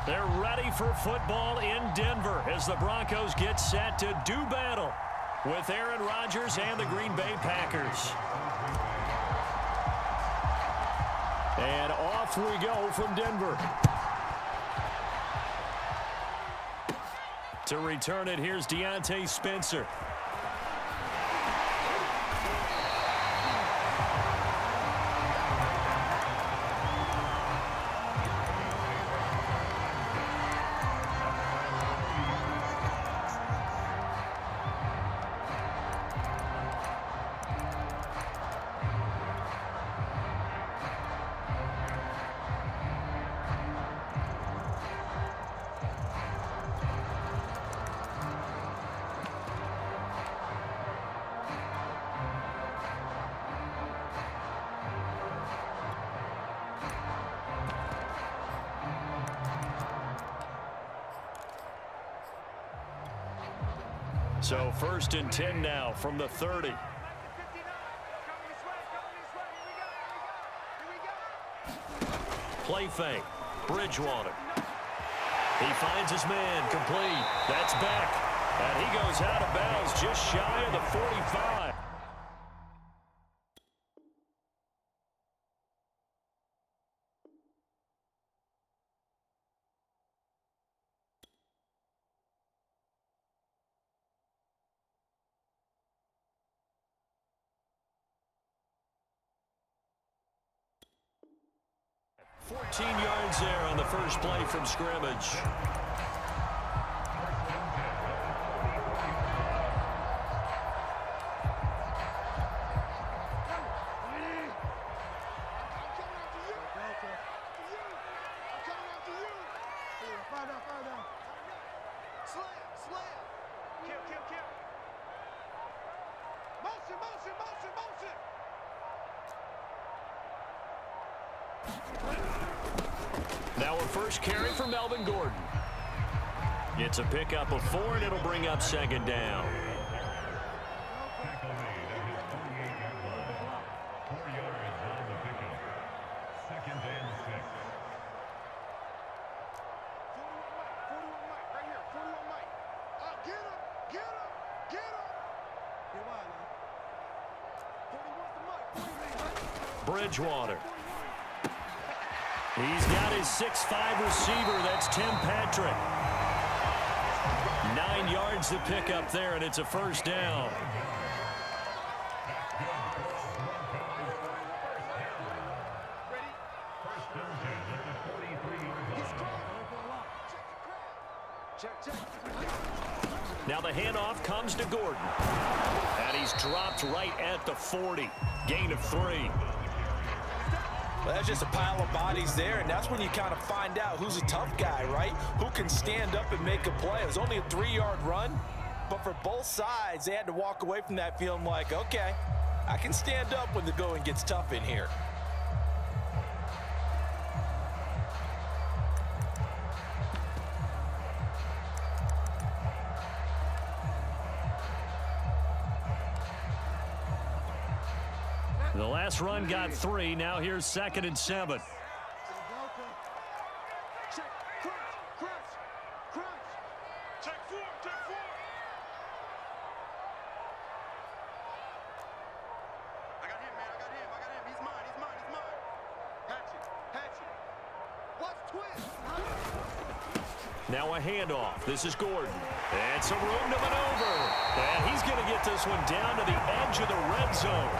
They're ready for football in Denver as the Broncos get set to do battle with Aaron Rodgers and the Green Bay Packers. And off we go from Denver. To return it, here's Deontay Spencer. So 1st and 10 now from the 30. Play fake. Bridgewater. He finds his man. Complete. That's back. And he goes out of bounds just shy of the 45. Yards there on the first play from scrimmage. Now a first carry for Melvin Gordon. It's a pickup of 4, and it'll bring up 2nd down. Bridgewater. He's got his 6'5" receiver. That's Tim Patrick. 9 yards to pick up there, and it's a first down. Now the handoff comes to Gordon. And he's dropped right at the 40. Gain of 3. Well, that's just a pile of bodies there, and that's when you kind of find out who's a tough guy, right? Who can stand up and make a play. It was only a 3-yard run, but for both sides, they had to walk away from that feeling like, okay, I can stand up when the going gets tough in here. The last run got 3. Now here's 2nd and 7. Now a handoff. This is Gordon. And some room to maneuver. And he's going to get this one down to the edge of the red zone.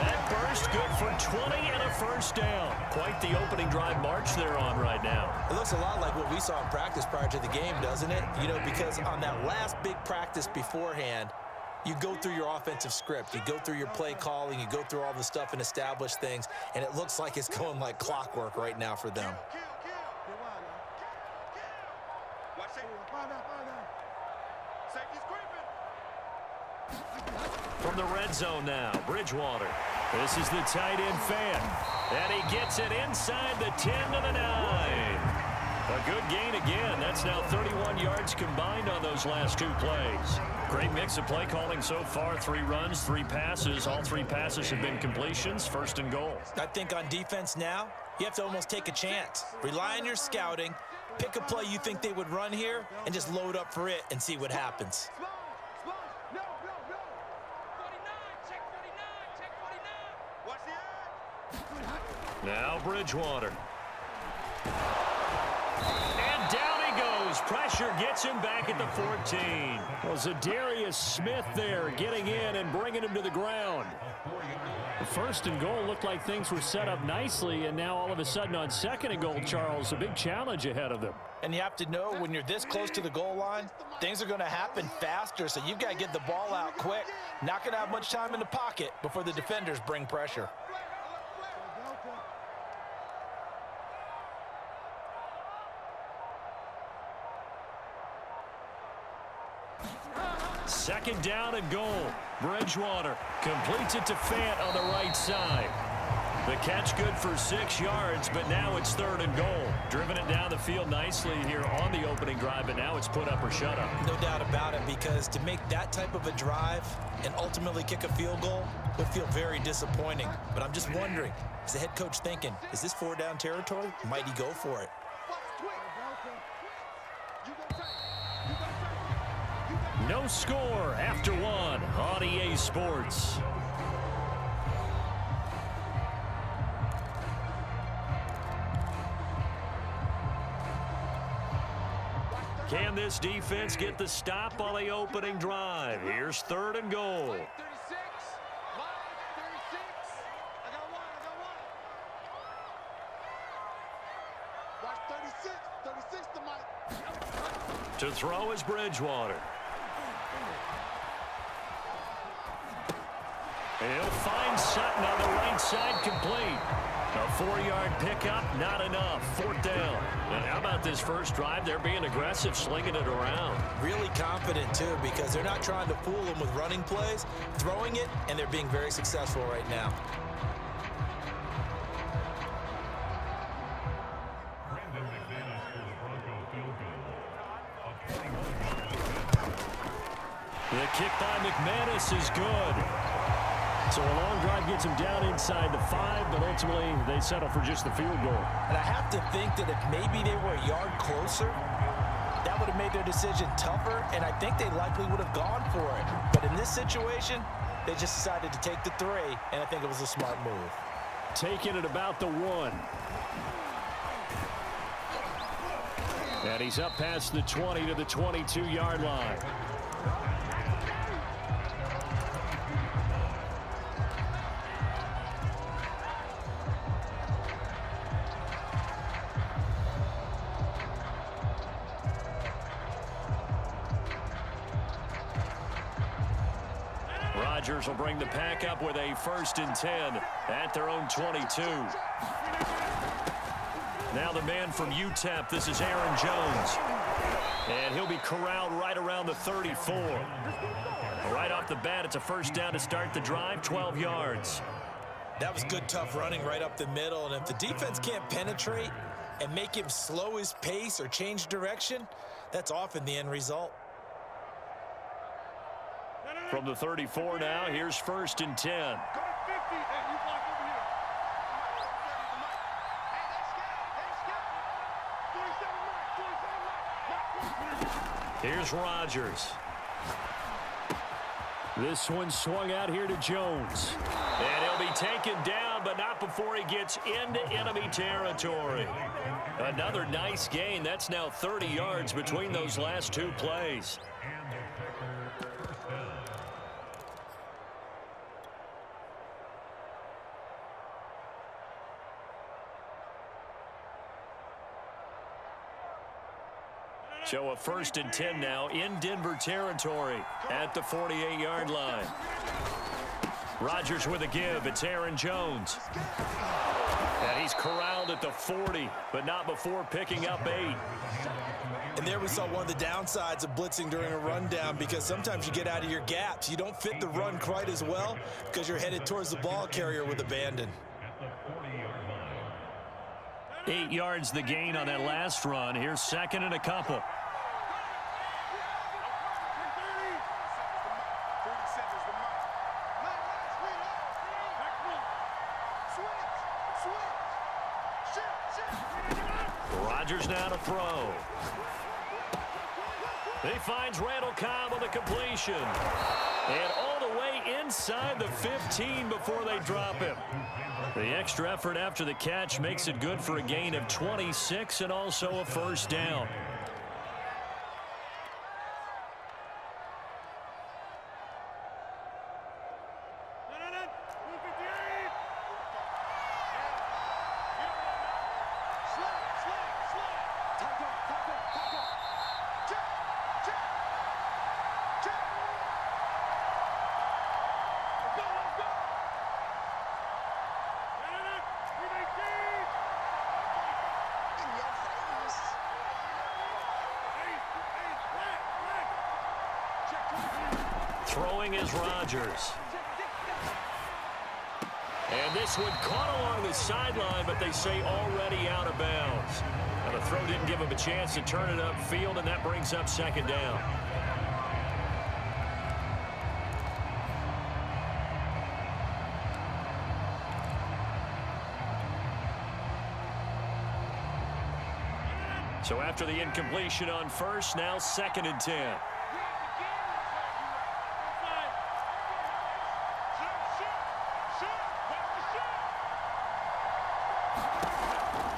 That burst good for 20 and a first down. Quite the opening drive march they're on right now. It looks a lot like what we saw in practice prior to the game, doesn't it? You know, because on that last big practice beforehand, you go through your offensive script. You go through your play calling. You go through all the stuff and establish things. And it looks like it's going like clockwork right now for them. From the red zone now, Bridgewater. This is the tight end fan. And he gets it inside the 10 to the 9. A good gain again. That's now 31 yards combined on those last 2 plays. Great mix of play calling so far. 3 runs, 3 passes. All 3 passes have been completions. 1st and goal. I think on defense now, you have to almost take a chance. Rely on your scouting Pick a play you think they would run here and just load up for it and see what happens. Now Bridgewater. And down he goes. Pressure gets him back at the 14. Well, Zadarius Smith there getting in and bringing him to the ground. The first and goal looked like things were set up nicely, and now all of a sudden on second and goal, Charles, a big challenge ahead of them. And you have to know when you're this close to the goal line, things are going to happen faster, so you've got to get the ball out quick. Not going to have much time in the pocket before the defenders bring pressure. Second down and goal. Bridgewater completes it to Fant on the right side. The catch good for 6 yards, but now it's third and goal. Driven it down the field nicely here on the opening drive, but now it's put up or shut up. No doubt about it, because to make that type of a drive and ultimately kick a field goal would feel very disappointing. But I'm just wondering, is the head coach thinking, is this 4-down territory? Might he go for it? No score after one on EA Sports. Can this defense get the stop on the opening drive? Here's third and goal. To throw is Bridgewater. He'll find Sutton on the right side, complete. A 4-yard pickup, not enough. Fourth down. And how about this first drive? They're being aggressive, slinging it around. Really confident, too, because they're not trying to fool them with running plays, throwing it, and they're being very successful right now. The kick by McManus is good. So a long drive gets him down inside the 5, but ultimately they settle for just the field goal. And I have to think that if maybe they were a yard closer, that would have made their decision tougher, and I think they likely would have gone for it. But in this situation, they just decided to take the 3, and I think it was a smart move. Taking it about the 1. And he's up past the 20 to the 22-yard line. Rodgers will bring the pack up with a 1st and 10 at their own 22. Now the man from UTEP, this is Aaron Jones. And he'll be corralled right around the 34. Right off the bat, it's a first down to start the drive, 12 yards. That was good, tough running right up the middle. And if the defense can't penetrate and make him slow his pace or change direction, that's often the end result. From the 34 now, here's 1st and 10. Here's Rodgers. This one swung out here to Jones. And he'll be taken down, but not before he gets into enemy territory. Another nice gain. That's now 30 yards between those last 2 plays. So a 1st and 10 now in Denver territory at the 48-yard line. Rodgers with a give. It's Aaron Jones. And he's corralled at the 40, but not before picking up 8. And there we saw one of the downsides of blitzing during a rundown, because sometimes you get out of your gaps. You don't fit the run quite as well because you're headed towards the ball carrier with abandon. 8 yards the gain on that last run. Here's 2nd and a couple. Rodgers now to throw. He finds Randall Cobb with a completion. And all the way inside the 15 before they drop him. The extra effort after the catch makes it good for a gain of 26 and also a first down. Throwing is Rodgers. And this one caught along the sideline, but they say already out of bounds. Now the throw didn't give him a chance to turn it upfield, and that brings up second down. So after the incompletion on first, now 2nd and 10.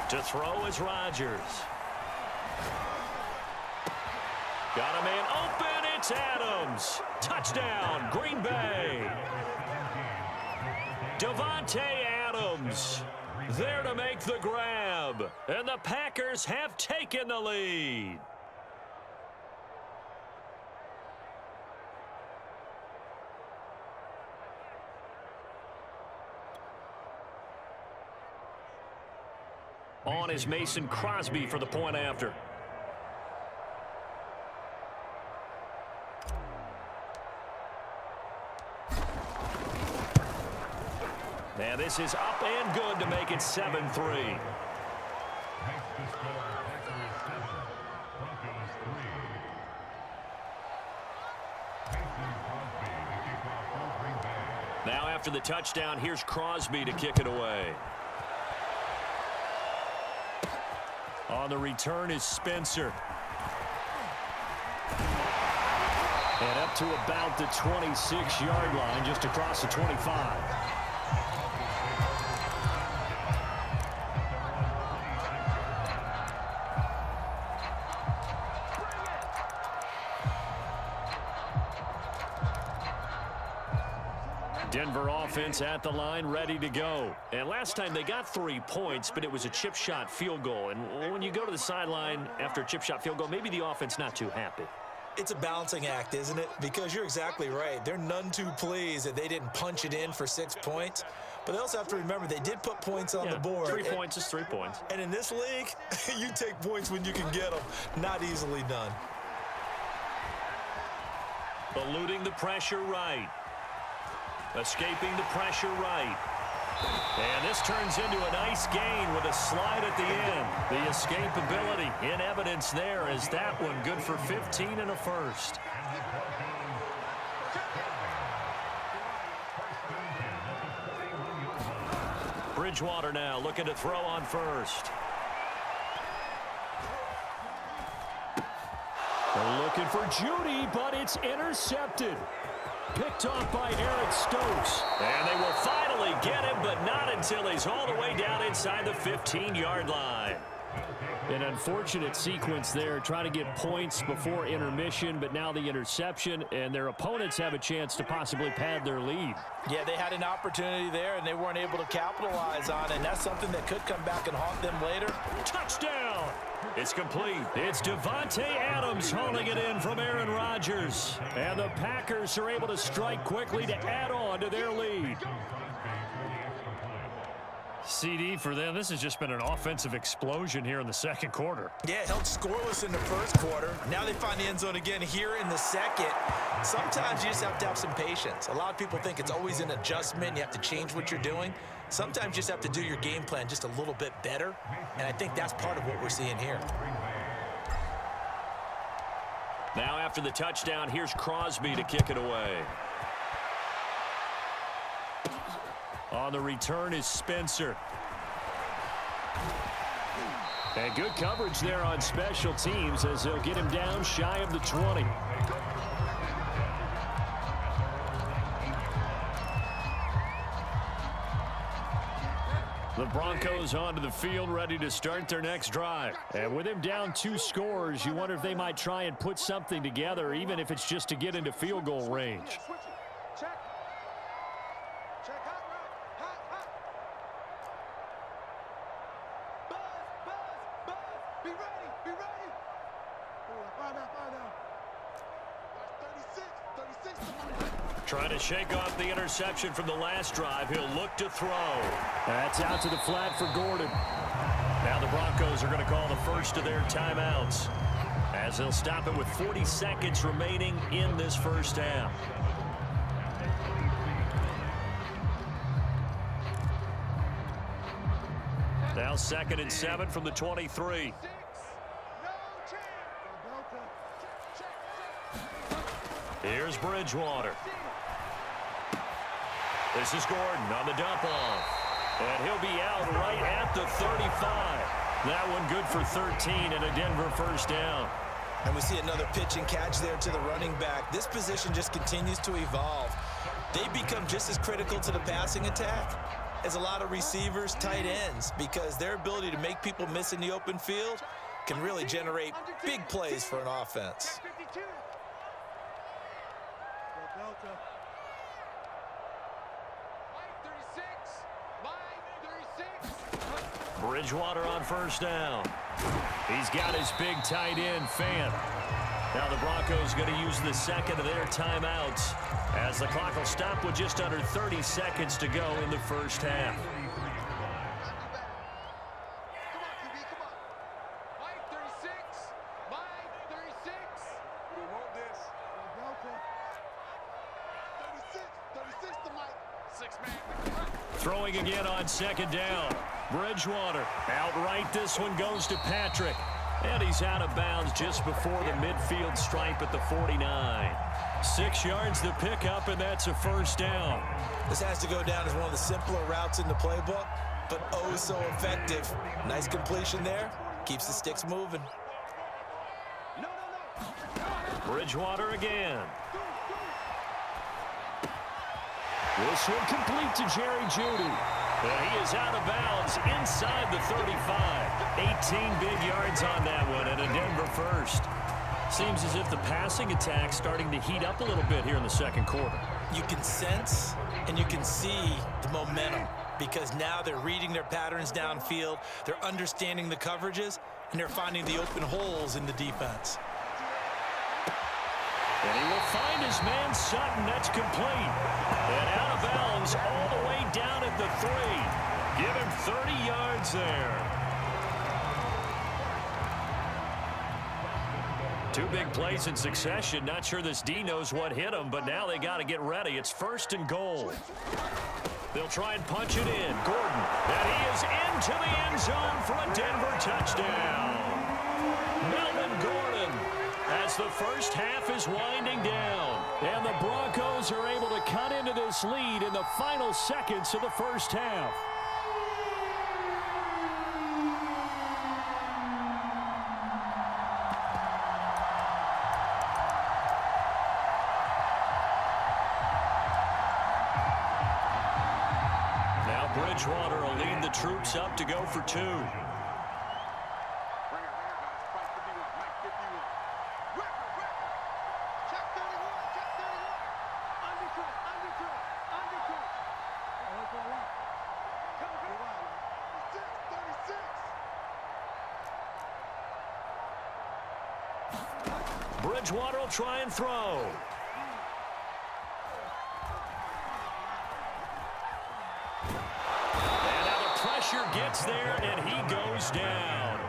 To throw is Rodgers. Got a man open. It's Adams. Touchdown, Green Bay. Davante Adams there to make the grab. And the Packers have taken the lead. On is Mason Crosby for the point after. Now this is up and good to make it 7-3. Now after the touchdown, here's Crosby to kick it away. On the return is Spencer. And up to about the 26-yard line, just across the 25. Denver offense at the line, ready to go. And last time they got 3 points, but it was a chip shot field goal. And when you go to the sideline after a chip shot field goal, maybe the offense not too happy. It's a balancing act, isn't it? Because you're exactly right. They're none too pleased that they didn't punch it in for 6 points. But they also have to remember they did put points on the board. 3 points is 3 points. And in this league, you take points when you can get them. Not easily done. Eluding the pressure right. Escaping the pressure right. And this turns into a nice gain with a slide at the end. The escapability in evidence there is that one good for 15 and a first. Bridgewater now looking to throw on first. They're looking for Judy, but it's intercepted. Picked off by Eric Stokes. And they will finally get him, but not until he's all the way down inside the 15-yard line. An unfortunate sequence there, trying to get points before intermission, but now the interception, and their opponents have a chance to possibly pad their lead. Yeah, they had an opportunity there, and they weren't able to capitalize on it, and that's something that could come back and haunt them later. Touchdown! It's complete. It's Davante Adams hauling it in from Aaron Rodgers. And the Packers are able to strike quickly to add on to their lead. CD for them, this has just been an offensive explosion here in the second quarter. Yeah, held scoreless in the first quarter. Now they find the end zone again here in the second. Sometimes you just have to have some patience. A lot of people think it's always an adjustment. You have to change what you're doing. Sometimes you just have to do your game plan just a little bit better. And I think that's part of what we're seeing here. Now after the touchdown, here's Crosby to kick it away. On the return is Spencer. And good coverage there on special teams as they'll get him down shy of the 20. The Broncos onto the field ready to start their next drive. And with him down 2 scores, you wonder if they might try and put something together, even if it's just to get into field goal range. Trying to shake off the interception from the last drive. He'll look to throw. That's out to the flat for Gordon. Now the Broncos are going to call the first of their timeouts as they'll stop it with 40 seconds remaining in this first half. Now 2nd and 7 from the 23. Here's Bridgewater. This is Gordon on the dump off. And he'll be out right at the 35. That one good for 13 and a Denver first down. And we see another pitch and catch there to the running back. This position just continues to evolve. They become just as critical to the passing attack as a lot of receivers, tight ends, because their ability to make people miss in the open field can really generate big plays for an offense. Bridgewater on first down. He's got his big tight end, Fant. Now the Broncos going to use the second of their timeouts as the clock will stop with just under 30 seconds to go in the first half. Throwing again on second down. Bridgewater outright. This one goes to Patrick. And he's out of bounds just before the midfield stripe at the 49. 6 yards the pickup, and that's a first down. This has to go down as one of the simpler routes in the playbook, but oh so effective. Nice completion there. Keeps the sticks moving. Bridgewater again. This one complete to Jerry Jeudy. And he is out of bounds inside the 35. 18 big yards on that one and a Denver first. Seems as if the passing attack's starting to heat up a little bit here in the second quarter. You can sense and you can see the momentum because now they're reading their patterns downfield, they're understanding the coverages, and they're finding the open holes in the defense. And he will find his man Sutton. That's complete. And out of bounds all the way down at the 3. Give him 30 yards there. 2 big plays in succession. Not sure this D knows what hit him, but now they got to get ready. It's 1st and goal. They'll try and punch it in. Gordon, and he is into the end zone for a Denver touchdown. Melvin Gordon, as the first half is winding down. And the Broncos are able to cut into this lead in the final seconds of the first half. Bridgewater will lead the troops up to go for 2. Bridgewater will try and throw. Gets there, and he goes down.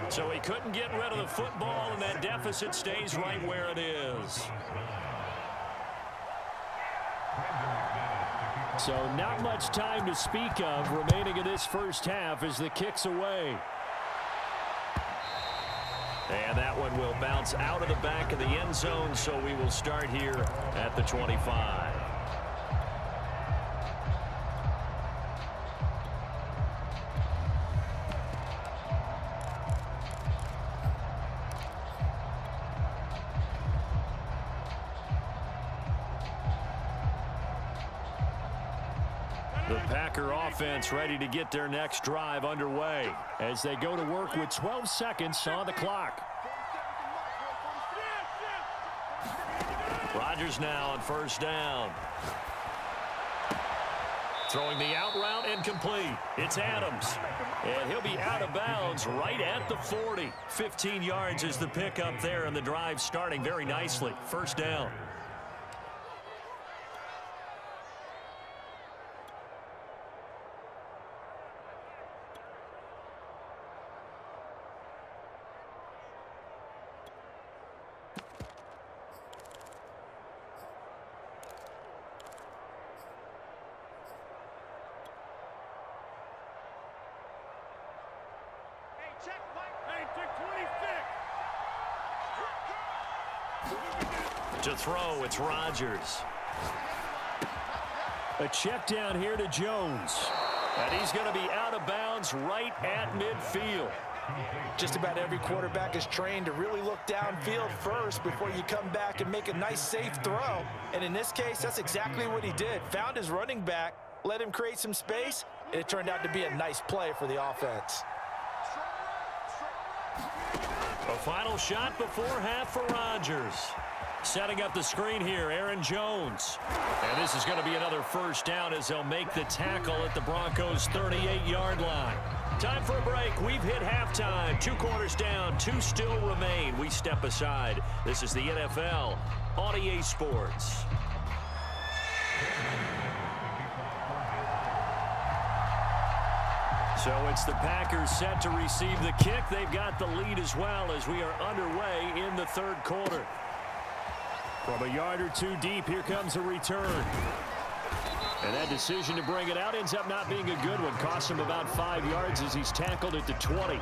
So he couldn't get rid of the football, and that deficit stays right where it is. So not much time to speak of remaining in this first half as the kick's away. And that one will bounce out of the back of the end zone, so we will start here at the 25. The Packer offense ready to get their next drive underway as they go to work with 12 seconds on the clock. Rodgers now on first down. Throwing the out route incomplete. It's Adams. And he'll be out of bounds right at the 40. 15 yards is the pickup there, and the drive starting very nicely. First down. To throw, it's Rodgers. A check down here to Jones. And he's going to be out of bounds right at midfield. Just about every quarterback is trained to really look downfield first before you come back and make a nice, safe throw. And in this case, that's exactly what he did. Found his running back, let him create some space, and it turned out to be a nice play for the offense. A final shot before half for Rodgers. Setting up the screen here, Aaron Jones. And this is going to be another first down as they'll make the tackle at the Broncos' 38-yard line. Time for a break. We've hit halftime. 2 quarters down, 2 still remain. We step aside. This is the NFL on EA Sports. So it's the Packers set to receive the kick. They've got the lead as well as we are underway in the third quarter. From a yard or 2 deep, here comes a return. And that decision to bring it out ends up not being a good one. Costs him about 5 yards as he's tackled at the 20.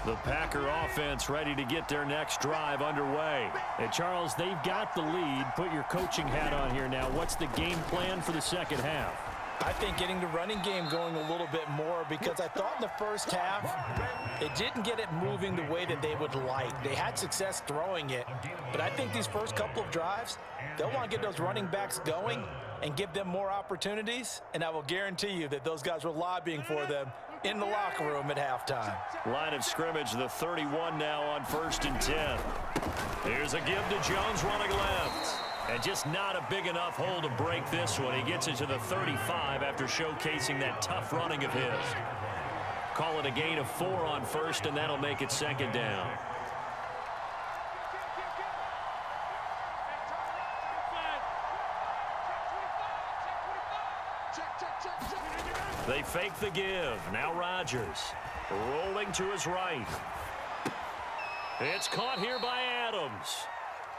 The Packer offense ready to get their next drive underway. And Charles, they've got the lead. Put your coaching hat on here now. What's the game plan for the second half? I think getting the running game going a little bit more, because I thought in the first half it didn't get it moving the way that they would like. They had success throwing it, but I think these first couple of drives, they'll want to get those running backs going and give them more opportunities, and I will guarantee you that those guys were lobbying for them in the locker room at halftime. Line of scrimmage, the 31 now on 1st and 10. Here's a give to Jones running left. And just not a big enough hole to break this one. He gets it to the 35 after showcasing that tough running of his. Call it a gain of 4 on 1st, and that'll make it 2nd down. They fake the give. Now Rodgers rolling to his right. It's caught here by Adams.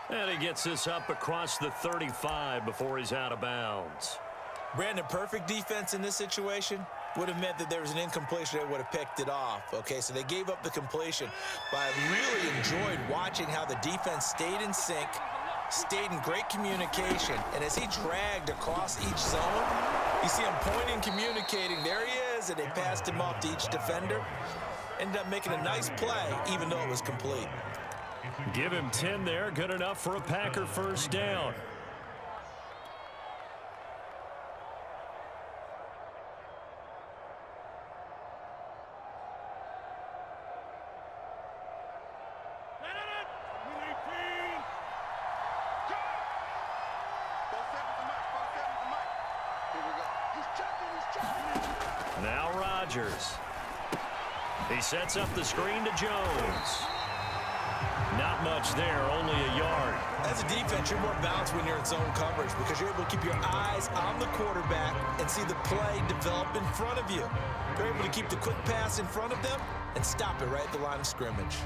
And he gets this up across the 35 before he's out of bounds. Brandon, perfect defense in this situation would have meant that there was an incompletion that would have picked it off. Okay, so they gave up the completion. But I really enjoyed watching how the defense stayed in sync, stayed in great communication. And as he dragged across each zone, you see him pointing, communicating. There he is, and they passed him off to each defender. Ended up making a nice play, even though it was complete. Give him 10 there. Good enough for a Packer first down. Now Rodgers. He sets up the screen to Jones. Not much there, only a yard. As a defense, you're more balanced when you're in zone coverage because you're able to keep your eyes on the quarterback and see the play develop in front of you. You're able to keep the quick pass in front of them and stop it right at the line of scrimmage.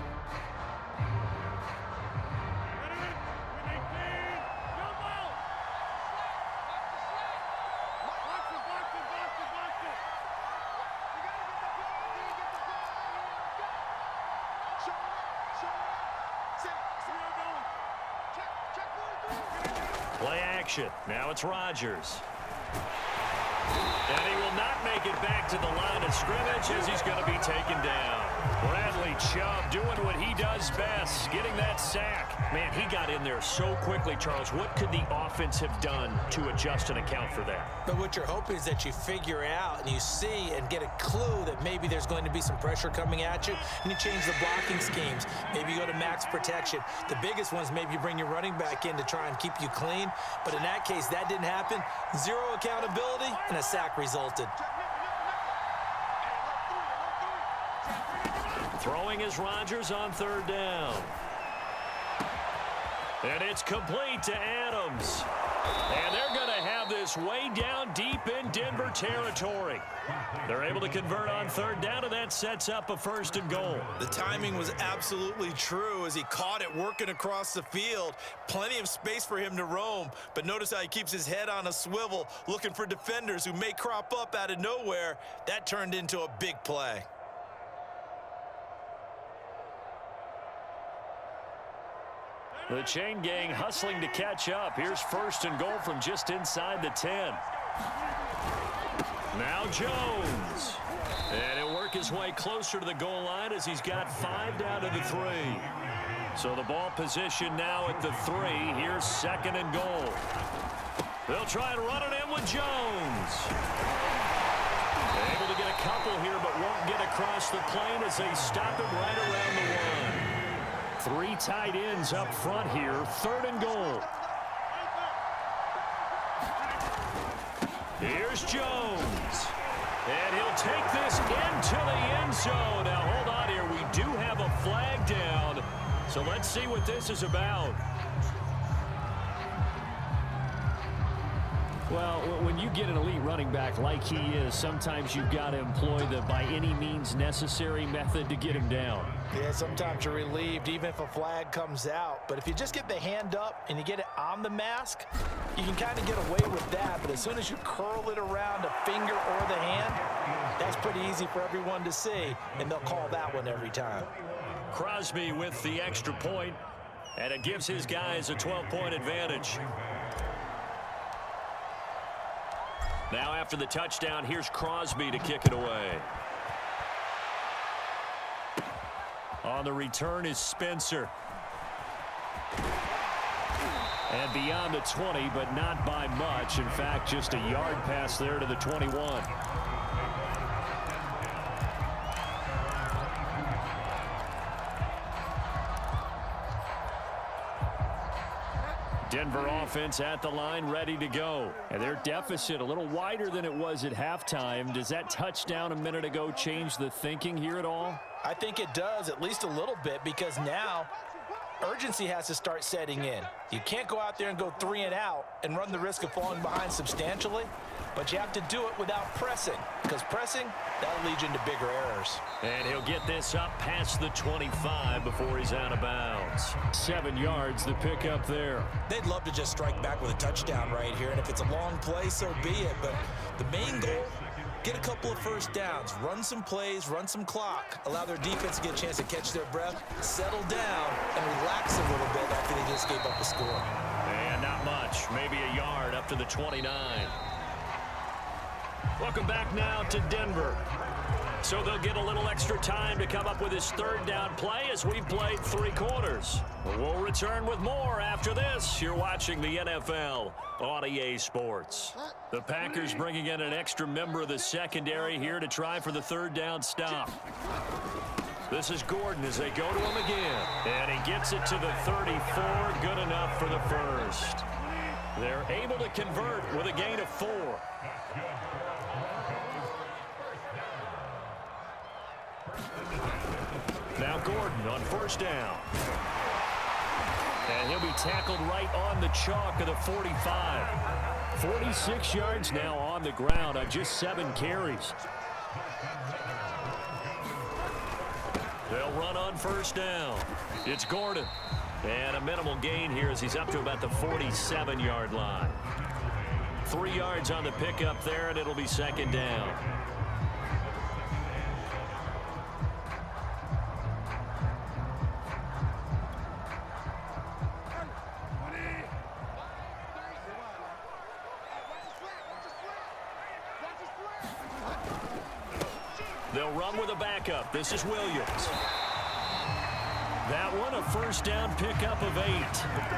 Play action. Now it's Rodgers. And he will not make it back to the line of scrimmage as he's going to be taken down. Bradley Chubb doing what he does best, getting that sack. Man, he got in there so quickly, Charles. What could the offense have done to adjust and account for that? But what you're hoping is that you figure out and you see and get a clue that maybe there's going to be some pressure coming at you, and you change the blocking schemes. Maybe you go to max protection. The biggest one is maybe you bring your running back in to try and keep you clean. But in that case, that didn't happen. Zero accountability, and a sack resulted. Throwing is Rodgers on third down. And it's complete to Adams. And they're going to have this way down deep in Denver territory. They're able to convert on third down, and that sets up a 1st and goal. The timing was absolutely true as he caught it working across the field. Plenty of space for him to roam, but notice how he keeps his head on a swivel, looking for defenders who may crop up out of nowhere. That turned into a big play. The chain gang hustling to catch up. Here's 1st and goal from just inside the 10. Now Jones. And he'll work his way closer to the goal line as he's got 5 down to the 3. So the ball position now at the 3. Here's 2nd and goal. They'll try and run it in with Jones. Able to get a couple here, but won't get across the plane as they stop him right around the 1. 3 tight ends up front here. 3rd and goal. Here's Jones. And he'll take this into the end zone. Now, hold on here. We do have a flag down. So let's see what this is about. Well, when you get an elite running back like he is, sometimes you've got to employ the by any means necessary method to get him down. Yeah, sometimes you're relieved even if a flag comes out. But if you just get the hand up and you get it on the mask, you can kind of get away with that. But as soon as you curl it around a finger or the hand, that's pretty easy for everyone to see, and they'll call that one every time. Crosby with the extra point, and it gives his guys a 12-point advantage. Now after the touchdown, here's Crosby to kick it away. On the return is Spencer. And beyond the 20, but not by much. In fact, just a yard pass there to the 21. Denver offense at the line, ready to go. And their deficit a little wider than it was at halftime. Does that touchdown a minute ago change the thinking here at all? I think it does, at least a little bit, because now urgency has to start setting in. You can't go out there and go 3 and out and run the risk of falling behind substantially, but you have to do it without pressing, because pressing, that'll lead you into bigger errors. And he'll get this up past the 25 before he's out of bounds. 7 yards, the pickup there. They'd love to just strike back with a touchdown right here, and if it's a long play, so be it. But the main goal, get a couple of first downs, run some plays, run some clock, allow their defense to get a chance to catch their breath, settle down, and relax a little bit after they just gave up a score. And not much, maybe a yard up to the 29. Welcome back now to Denver. So they'll get a little extra time to come up with his 3rd down play as we've played 3 quarters. We'll return with more after this. You're watching the NFL on EA Sports. The Packers bringing in an extra member of the secondary here to try for the 3rd down stop. This is Gordon as they go to him again. And he gets it to the 34. Good enough for the 1st. They're able to convert with a gain of 4. Now Gordon on 1st down. And he'll be tackled right on the chalk of the 45. 46 yards now on the ground on just 7 carries. They'll run on 1st down. It's Gordon. And a minimal gain here as he's up to about the 47-yard line. 3 yards on the pickup there, and it'll be 2nd down. They'll run with a backup. This is Williams. That one, a first down pickup of 8.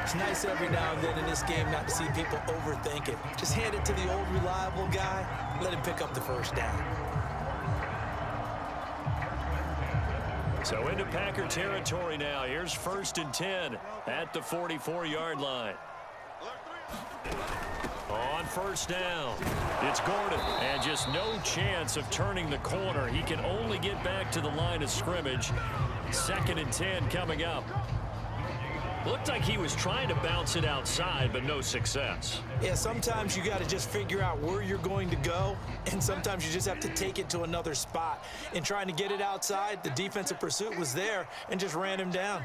It's nice every now and then in this game not to see people overthink it. Just hand it to the old reliable guy. Let him pick up the first down. So into Packer territory now. Here's 1st and 10 at the 44-yard line. On first down, it's Gordon, and just no chance of turning the corner. He can only get back to the line of scrimmage. 2nd and 10 coming up. Looked like he was trying to bounce it outside, but no success. Yeah, sometimes you got to just figure out where you're going to go, and sometimes you just have to take it to another spot. In trying to get it outside, the defensive pursuit was there and just ran him down.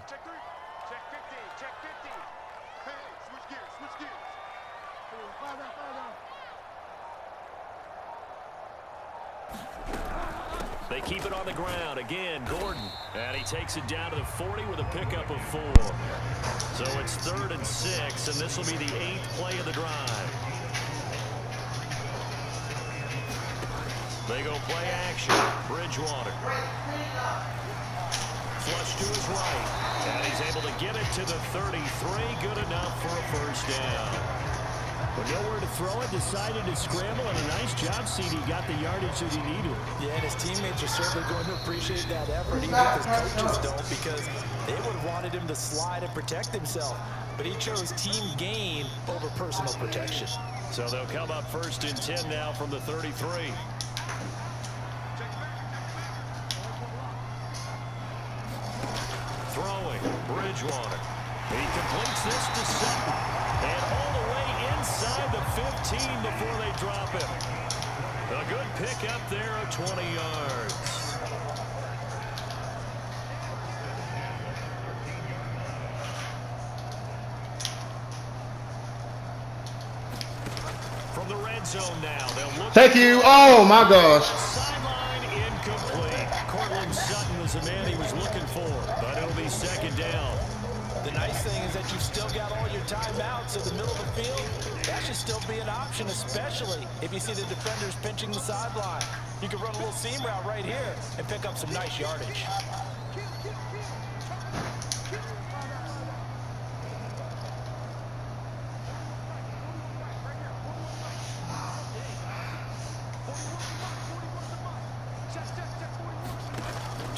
They keep it on the ground. Again, Gordon. And he takes it down to the 40 with a pickup of 4. So it's 3rd and 6, and this will be the 8th play of the drive. They go play action. Bridgewater. Flush to his right. And he's able to get it to the 33. Good enough for a first down. But nowhere to throw it, decided to scramble, and a nice job, CD. Got the yardage that he needed. Yeah, and his teammates are certainly going to appreciate that effort, even if his coaches don't, because they would have wanted him to slide and protect himself. But he chose team gain over personal protection. So they'll come up 1st and 10 now from the 33. Throwing, Bridgewater. He completes this to Sutton. And all the way inside the 15 before they drop him. A good pick up there of 20 yards. From the red zone now, they'll look. Thank you. Oh, my gosh. Sideline incomplete. Cortland Sutton was the man he was looking for, but it'll be 2nd down. The nice thing is that you've still got all your timeouts, so the middle of the field, that should still be an option, especially if you see the defenders pinching the sideline. You can run a little seam route right here and pick up some nice yardage.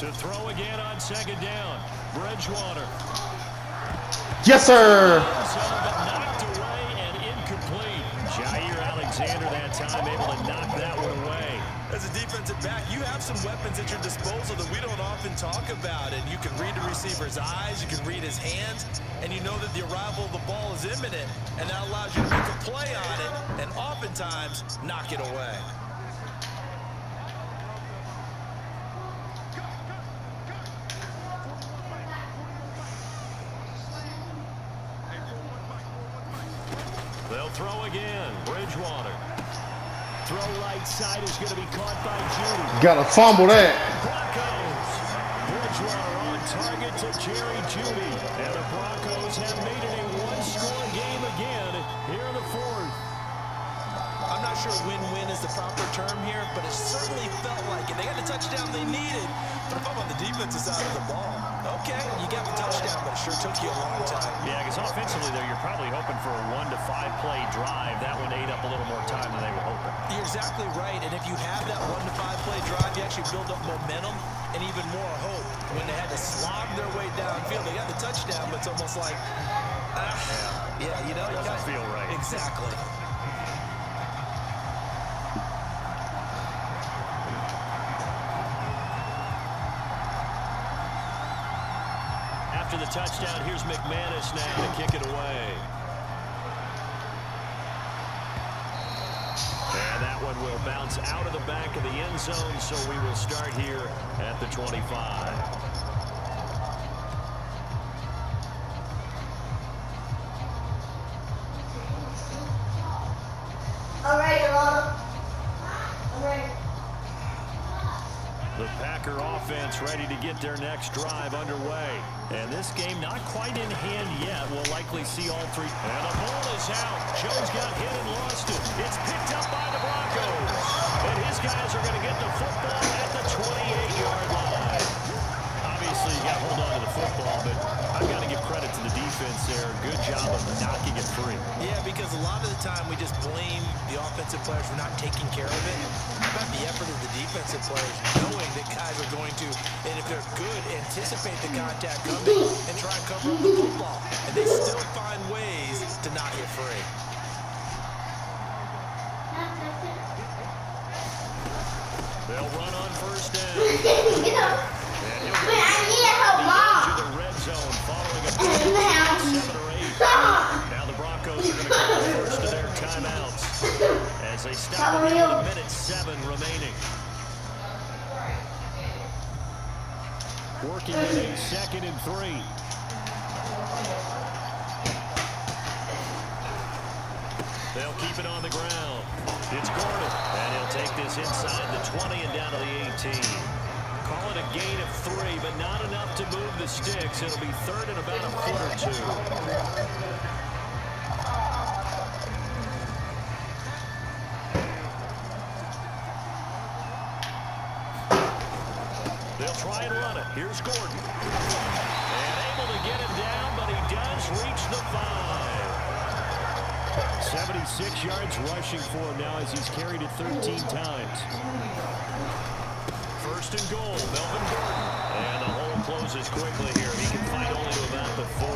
To throw again on 2nd down, Bridgewater. Yes, sir. Knocked away and incomplete. Jair Alexander that time able to knock that one away. As a defensive back, you have some weapons at your disposal that we don't often talk about. And you can read the receiver's eyes, you can read his hands, and you know that the arrival of the ball is imminent. And that allows you to make a play on it and oftentimes knock it away. They'll throw again. Bridgewater. Throw right side is going to be caught by Judy. Got to fumble that. Broncos. Bridgewater on target to Jerry Judy. And the Broncos have made it a one-score game again here in the 4th. I'm not sure win-win is the proper term here, but it certainly felt like it. They got the touchdown they needed, but if I'm on the defensive side of the ball, okay, you got the touchdown, but it sure took you a long time. Yeah, because offensively, though, you're probably hoping for a 1 to 5 play drive. That one ate up a little more time than they were hoping. You're exactly right, and if you have that 1 to 5 play drive, you actually build up momentum and even more hope. When they had to slog their way downfield, they got the touchdown, but it's almost like, yeah, you know, you doesn't feel right. Exactly. After the touchdown, here's McManus now to kick it away. And that one will bounce out of the back of the end zone, so we will start here at the 25. All right, Alana. All right. The Packer Packer offense ready to get their next drive underway. And this game not quite in hand yet. We'll likely see all three. And the ball is out. Jones got hit and lost it. It's picked up by the Broncos. And his guys are going to get the football at the 28-yard line. Obviously, you got to hold on to the football, but I've got to give credit to the defense there. Good job of knocking it free. Yeah, because a lot of the time we just blame the offensive players for not taking care of it. How about the effort of the defensive players knowing that guys are going to, and if they're good, anticipate the contact coming and try and cover up the football. And they still find ways to knock it free. They'll run on first down. Now the Broncos are going to call the first of their timeouts as they stop at the end of minute 7 remaining. Working in a 2nd and 3. They'll keep it on the ground. It's Gordon, and he'll take this inside the 20 and down to the 18. Call it a gain of 3, but not enough to move the sticks. It'll be 3rd and about a foot or 2. They'll try and run it. Here's Gordon. And able to get him down, but he does reach the 5. 76 yards rushing for him now as he's carried it 13 times. 1st and goal, Melvin Gordon. And the hole closes quickly here. He can fight only to about the 4.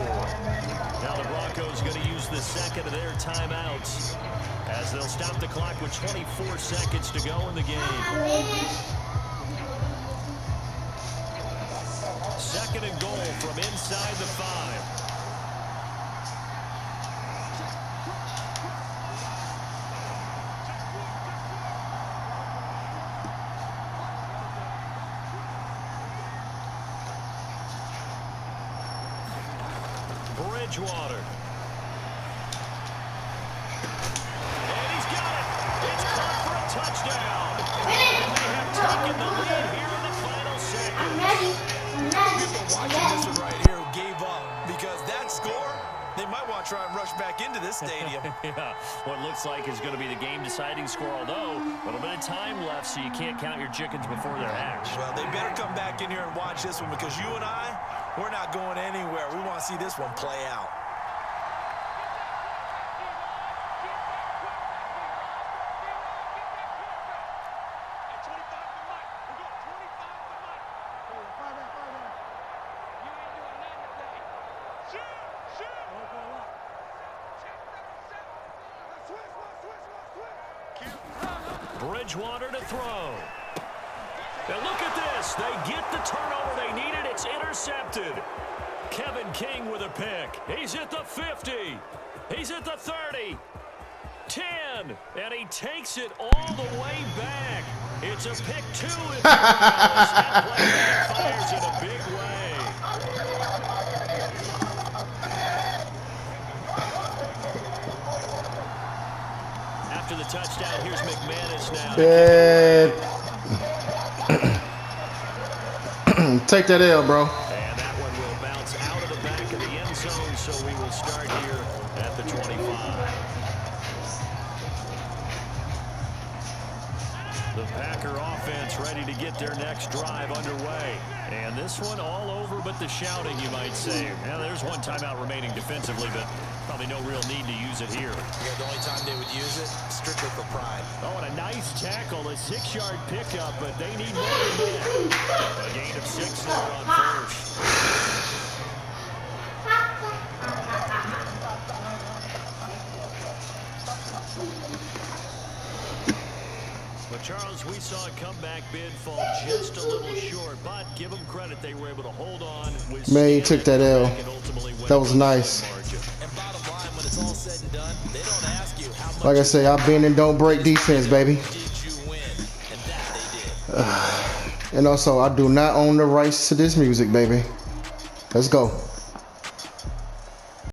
Now the Broncos going to use the 2nd of their timeouts as they'll stop the clock with 24 seconds to go in the game. 2nd and goal from inside the 5. Bridgewater. And he's got it. It's caught for a touchdown. And they have taken the lead here in the final seconds. People watching this one right here who gave up because that score, they might want to try and rush back into this stadium. Yeah, what looks like is going to be the game-deciding score, although a little bit of time left, so you can't count your chickens before they're hatched. Well, they better come back in here and watch this one because you and I, we're not going anywhere. We want to see this one play out. Bridgewater to throw. And look at this. They get the turnover they needed. It's intercepted. Kevin King with a pick. He's at the 50. He's at the 30. 10. And he takes it all the way back. It's a pick 2. That play fires in a big way. After the touchdown, here's McManus now. Take that L, bro. And that one will bounce out of the back of the end zone, so we will start here at the 25. The Packer offense ready to get their next drive underway. And this one all over but the shouting, you might say. Now, there's one timeout remaining defensively, but probably no real need to use it here. Yeah, the only time they would use it, strictly for pride. Oh, and a nice tackle, a 6-yard pickup, but they need more than that. A gain of 6 there on first. But, Charles, we saw a comeback bid fall just a little short, but give them credit, they were able to hold on. Man, you took that L. That was nice. And bottom line, when it's all said and done, they don't ask you how much. Like I say, I bend and don't break defense, baby. Did you win? And that they did. And also, I do not own the rights to this music, baby. Let's go.